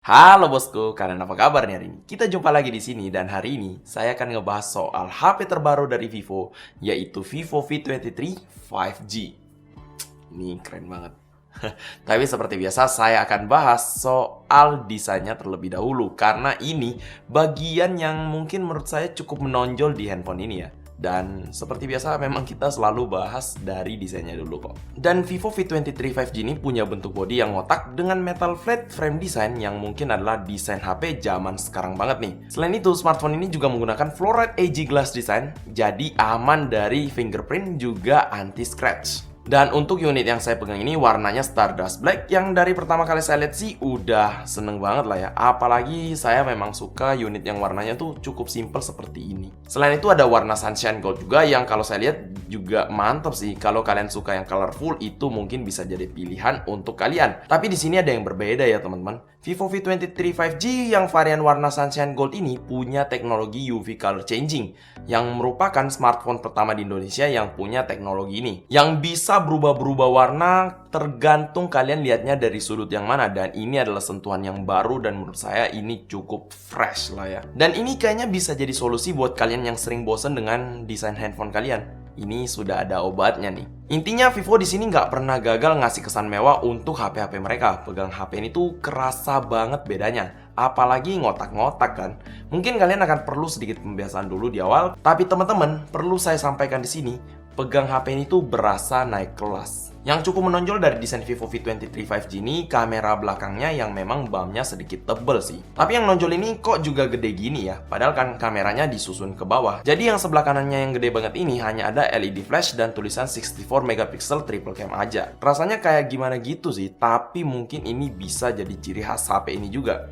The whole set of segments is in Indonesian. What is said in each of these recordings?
Halo bosku, kalian apa kabar nih hari ini? Kita jumpa lagi di sini dan hari ini saya akan ngebahas soal HP terbaru dari Vivo, yaitu Vivo V23 5G. Ini keren banget. Tapi seperti biasa saya akan bahas soal desainnya terlebih dahulu karena ini bagian yang mungkin menurut saya cukup menonjol di handphone ini ya. Dan seperti biasa memang kita selalu bahas dari desainnya dulu kok. Dan Vivo V23 5G ini punya bentuk bodi yang ngotak dengan metal flat frame design yang mungkin adalah desain HP zaman sekarang banget nih. Selain itu, smartphone ini juga menggunakan fluoride AG glass design, jadi aman dari fingerprint juga anti scratch. Dan untuk unit yang saya pegang ini warnanya Stardust Black yang dari pertama kali saya lihat sih udah seneng banget lah ya. Apalagi saya memang suka unit yang warnanya tuh cukup simple seperti ini. Selain itu ada warna Sunshine Gold juga yang kalau saya lihat juga mantap sih. Kalau kalian suka yang colorful itu mungkin bisa jadi pilihan untuk kalian. Tapi di sini ada yang berbeda ya teman-teman. Vivo V23 5G yang varian warna Sunshine Gold ini punya teknologi UV Color Changing yang merupakan smartphone pertama di Indonesia yang punya teknologi ini. Yang bisa berubah-berubah warna tergantung kalian lihatnya dari sudut yang mana. Dan ini adalah sentuhan yang baru dan menurut saya ini cukup fresh lah ya. Dan ini kayaknya bisa jadi solusi buat kalian yang sering bosen dengan desain handphone kalian. Ini sudah ada obatnya nih. Intinya Vivo di sini nggak pernah gagal ngasih kesan mewah untuk HP-HP mereka. Pegang HP ini tuh kerasa banget bedanya. Apalagi ngotak-ngotak kan. Mungkin kalian akan perlu sedikit pembiasaan dulu di awal. Tapi teman-teman, perlu saya sampaikan di sini, pegang HP ini tuh berasa naik kelas. Yang cukup menonjol dari desain Vivo V23 5G ini kamera belakangnya yang memang BAM-nya sedikit tebel sih. Tapi yang nonjol ini kok juga gede gini ya, padahal kan kameranya disusun ke bawah. Jadi yang sebelah kanannya yang gede banget ini hanya ada LED flash dan tulisan 64 megapiksel triple cam aja. Rasanya kayak gimana gitu sih, tapi mungkin ini bisa jadi ciri khas HP ini juga.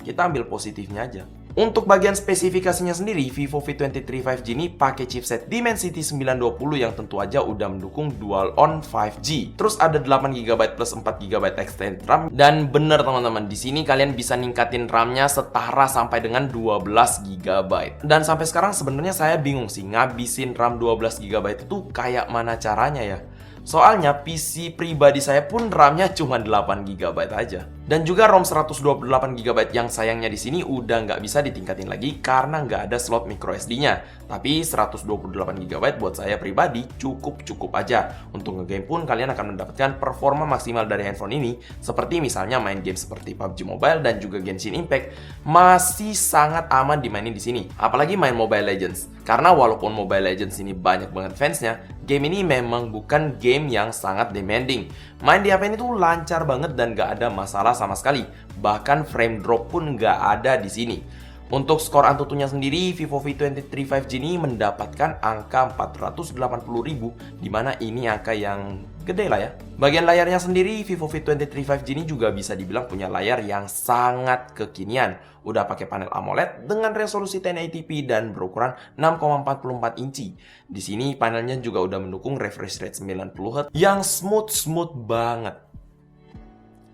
Kita ambil positifnya aja. Untuk bagian spesifikasinya sendiri, Vivo V23 5G ini pakai chipset Dimensity 920 yang tentu aja udah mendukung dual on 5G. Terus ada 8GB plus 4GB extended RAM dan bener teman-teman, di sini kalian bisa ningkatin RAM-nya setara sampai dengan 12GB. Dan sampai sekarang sebenarnya saya bingung sih ngabisin RAM 12GB itu kayak mana caranya ya. Soalnya PC pribadi saya pun RAM-nya cuma 8GB aja. Dan juga ROM 128GB yang sayangnya di sini udah nggak bisa ditingkatin lagi karena nggak ada slot microSD-nya. Tapi 128GB buat saya pribadi cukup aja. Untuk ngegame pun kalian akan mendapatkan performa maksimal dari handphone ini. Seperti misalnya main game seperti PUBG Mobile dan juga Genshin Impact masih sangat aman dimainin di sini. Apalagi main Mobile Legends. Karena walaupun Mobile Legends ini banyak banget fansnya, game ini memang bukan game yang sangat demanding. Main di HP ini tuh lancar banget dan gak ada masalah sama sekali. Bahkan frame drop pun gak ada di sini. Untuk skor Antutunya sendiri, Vivo V23 5G ini mendapatkan angka 480.000, dimana ini angka yang gede lah ya. Bagian layarnya sendiri, Vivo V23 5G ini juga bisa dibilang punya layar yang sangat kekinian. Udah pakai panel AMOLED dengan resolusi 1080p dan berukuran 6,44 inci. Di sini panelnya juga udah mendukung refresh rate 90Hz yang smooth banget.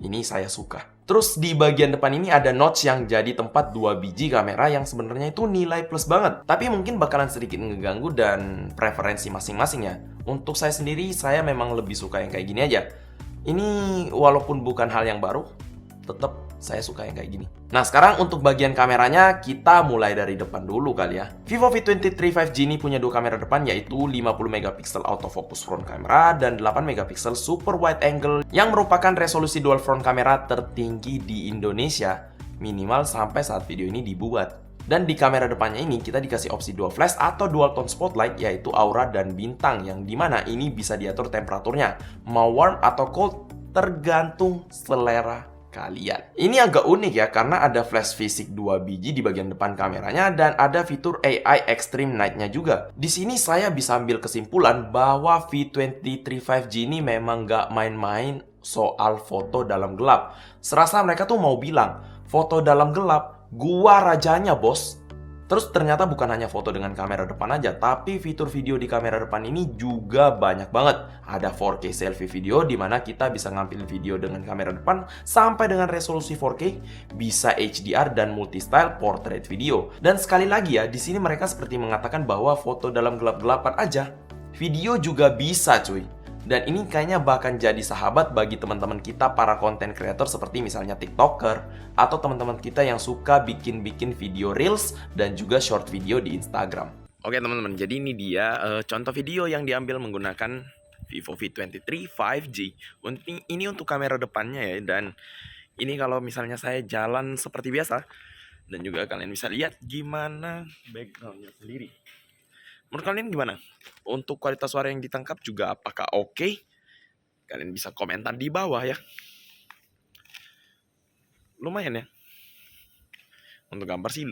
Ini saya suka. Terus di bagian depan ini ada notch yang jadi tempat 2 biji kamera yang sebenarnya itu nilai plus banget. Tapi mungkin bakalan sedikit ngeganggu dan preferensi masing-masing ya. Untuk saya sendiri, saya memang lebih suka yang kayak gini aja. Ini walaupun bukan hal yang baru, tetap saya suka yang kayak gini. Nah sekarang untuk bagian kameranya kita mulai dari depan dulu kali ya. Vivo V23 5G ini punya dua kamera depan yaitu 50MP autofocus front camera dan 8MP super wide angle yang merupakan resolusi dual front kamera tertinggi di Indonesia minimal sampai saat video ini dibuat. Dan di kamera depannya ini kita dikasih opsi dual flash atau dual tone spotlight yaitu aura dan bintang yang dimana ini bisa diatur temperaturnya mau warm atau cold tergantung selera kalian. Ini agak unik ya karena ada flash fisik 2 biji di bagian depan kameranya dan ada fitur AI Extreme Night-nya juga. Di sini saya bisa ambil kesimpulan bahwa V23 5G ini memang nggak main-main soal foto dalam gelap. Serasa mereka tuh mau bilang, foto dalam gelap, gua rajanya bos. Terus ternyata bukan hanya foto dengan kamera depan aja, tapi fitur video di kamera depan ini juga banyak banget. Ada 4K selfie video di mana kita bisa ngambil video dengan kamera depan sampai dengan resolusi 4K, bisa HDR dan multi-style portrait video. Dan sekali lagi ya, di sini mereka seperti mengatakan bahwa foto dalam gelap-gelapan aja, video juga bisa cuy. Dan ini kayaknya bahkan jadi sahabat bagi teman-teman kita para content creator seperti misalnya TikToker atau teman-teman kita yang suka bikin-bikin video reels dan juga short video di Instagram. Oke teman-teman, jadi ini dia contoh video yang diambil menggunakan Vivo V23 5G. Ini untuk kamera depannya ya, dan ini kalau misalnya saya jalan seperti biasa. Dan juga kalian bisa lihat gimana backgroundnya sendiri. Menurut kalian gimana? Untuk kualitas suara yang ditangkap juga apakah oke? Kalian bisa komentar di bawah ya. Lumayan ya. Untuk gambar sih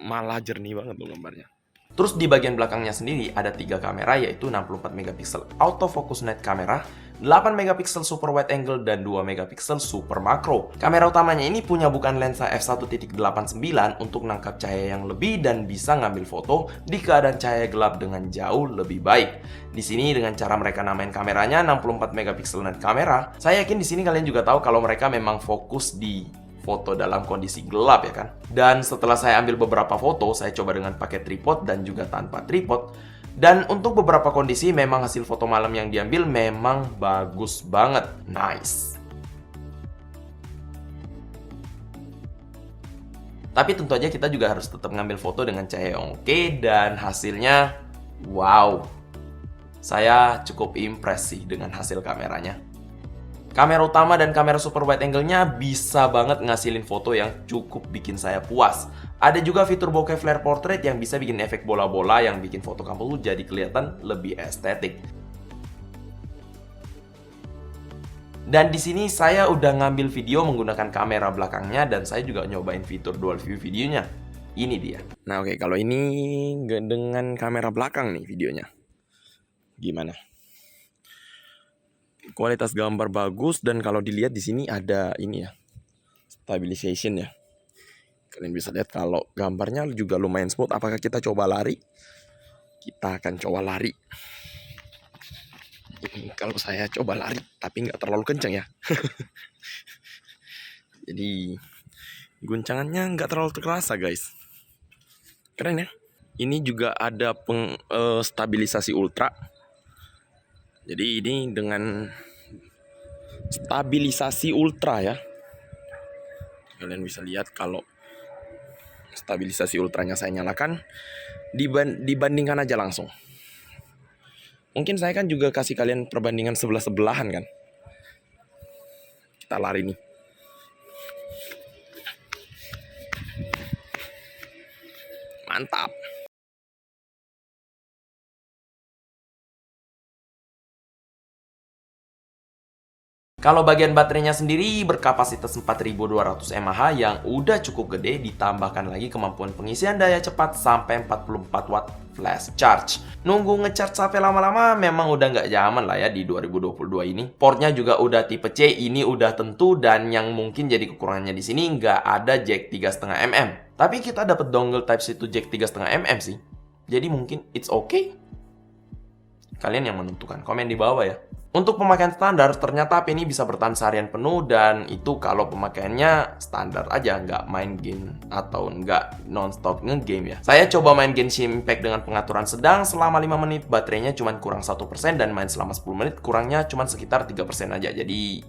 malah jernih banget tuh gambarnya. Terus di bagian belakangnya sendiri ada 3 kamera, yaitu 64 megapiksel autofocus night camera, 8 megapiksel super wide angle, dan 2 megapiksel super macro. Kamera utamanya ini punya bukan lensa f1.89 untuk nangkap cahaya yang lebih dan bisa ngambil foto di keadaan cahaya gelap dengan jauh lebih baik. Di sini dengan cara mereka namain kameranya 64 megapiksel night camera, saya yakin di sini kalian juga tahu kalau mereka memang fokus di foto dalam kondisi gelap ya kan. Dan setelah saya ambil beberapa foto, saya coba dengan pakai tripod dan juga tanpa tripod. Dan untuk beberapa kondisi memang hasil foto malam yang diambil memang bagus banget. Nice. Tapi tentu aja kita juga harus tetap ngambil foto dengan cahaya yang oke, dan hasilnya wow. Saya cukup impress sih dengan hasil kameranya. Kamera utama dan kamera super wide angle-nya bisa banget ngasilin foto yang cukup bikin saya puas. Ada juga fitur bokeh flare portrait yang bisa bikin efek bola-bola yang bikin foto kamu jadi kelihatan lebih estetik. Dan di sini saya udah ngambil video menggunakan kamera belakangnya dan saya juga nyobain fitur dual view videonya. Ini dia. Nah oke, kalau ini dengan kamera belakang nih videonya. Gimana? Kualitas gambar bagus, dan kalau dilihat di sini ada ini ya, stabilization ya. Kalian bisa lihat kalau gambarnya juga lumayan smooth. Apakah kita coba lari? Kita akan coba lari. Kalau saya coba lari, tapi nggak terlalu kencang ya. Jadi guncangannya nggak terlalu terasa guys. Keren ya. Ini juga ada stabilisasi ultra. Jadi ini dengan stabilisasi ultra ya. Kalian bisa lihat kalau stabilisasi ultranya saya nyalakan, dibandingkan aja langsung. Mungkin saya kan juga kasih kalian perbandingan sebelah-sebelahan kan. Kita lari nih. Mantap. Kalau bagian baterainya sendiri berkapasitas 4200 mAh yang udah cukup gede, ditambahkan lagi kemampuan pengisian daya cepat sampai 44 watt flash charge. Nunggu ngecharge sampai lama-lama memang udah nggak zaman lah ya di 2022 ini. Portnya juga udah tipe C, ini udah tentu, dan yang mungkin jadi kekurangannya di sini nggak ada jack 3,5 mm. Tapi kita dapat dongle Type-C to jack 3,5 mm sih. Jadi mungkin it's okay. Kalian yang menentukan, komen di bawah ya. Untuk pemakaian standar, ternyata HP ini bisa bertahan seharian penuh, dan itu kalau pemakaiannya standar aja, nggak main game atau nggak non-stop nge-game ya. Saya coba main Genshin Impact dengan pengaturan sedang selama 5 menit, baterainya cuma kurang 1%, dan main selama 10 menit kurangnya cuma sekitar 3% aja. Jadi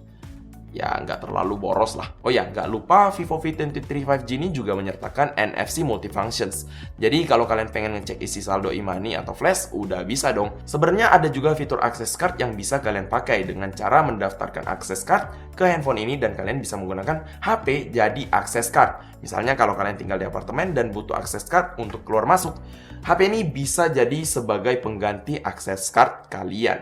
ya nggak terlalu boros lah. Oh ya, nggak lupa Vivo V23 5G ini juga menyertakan NFC multifunctions. Jadi kalau kalian pengen ngecek isi saldo e-money atau flash, udah bisa dong. Sebenarnya ada juga fitur access card yang bisa kalian pakai dengan cara mendaftarkan access card ke handphone ini, dan kalian bisa menggunakan HP jadi access card. Misalnya kalau kalian tinggal di apartemen dan butuh access card untuk keluar masuk, HP ini bisa jadi sebagai pengganti access card kalian.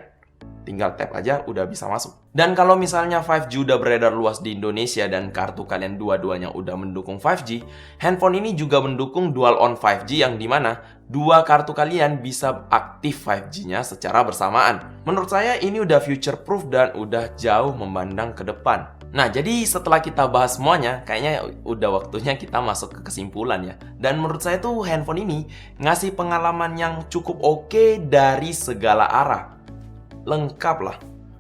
Tinggal tap aja udah bisa masuk. Dan kalau misalnya 5G udah beredar luas di Indonesia dan kartu kalian dua-duanya udah mendukung 5G, handphone ini juga mendukung dual on 5G, yang dimana dua kartu kalian bisa aktif 5G-nya secara bersamaan. Menurut saya ini udah future proof dan udah jauh memandang ke depan. Nah, jadi setelah kita bahas semuanya, kayaknya udah waktunya kita masuk ke kesimpulan ya. Dan menurut saya tuh handphone ini ngasih pengalaman yang cukup oke dari segala arah. Lengkap lah.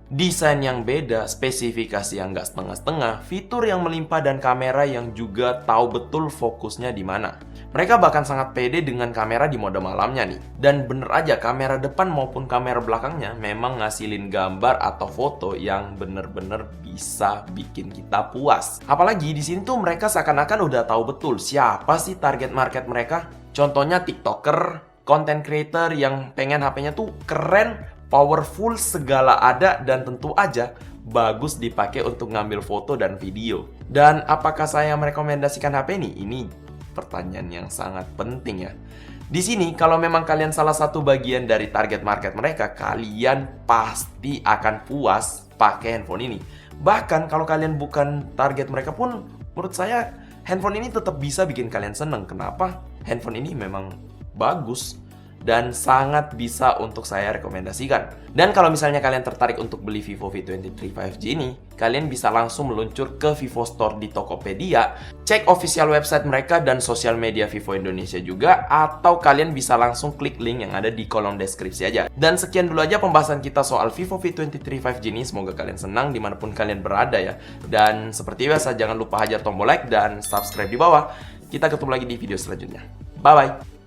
Desain yang beda, spesifikasi yang nggak setengah-setengah, fitur yang melimpah dan kamera yang juga tahu betul fokusnya di mana. Mereka bahkan sangat pede dengan kamera di mode malamnya nih. Dan bener aja kamera depan maupun kamera belakangnya memang ngasilin gambar atau foto yang bener-bener bisa bikin kita puas. Apalagi di sini tuh mereka seakan-akan udah tahu betul siapa sih target market mereka. Contohnya TikToker, content creator yang pengen HP-nya tuh keren, powerful, segala ada, dan tentu aja bagus dipakai untuk ngambil foto dan video. Dan apakah saya merekomendasikan HP ini? Ini pertanyaan yang sangat penting ya. Di sini kalau memang kalian salah satu bagian dari target market mereka, kalian pasti akan puas pakai handphone ini. Bahkan kalau kalian bukan target mereka pun, menurut saya handphone ini tetap bisa bikin kalian seneng. Kenapa? Handphone ini memang bagus dan sangat bisa untuk saya rekomendasikan. Dan kalau misalnya kalian tertarik untuk beli Vivo V23 5G ini, kalian bisa langsung meluncur ke Vivo Store di Tokopedia, cek official website mereka dan sosial media Vivo Indonesia juga, atau kalian bisa langsung klik link yang ada di kolom deskripsi aja. Dan sekian dulu aja pembahasan kita soal Vivo V23 5G ini. Semoga kalian senang dimanapun kalian berada ya. Dan seperti biasa, jangan lupa hajar tombol like dan subscribe di bawah. Kita ketemu lagi di video selanjutnya. Bye-bye!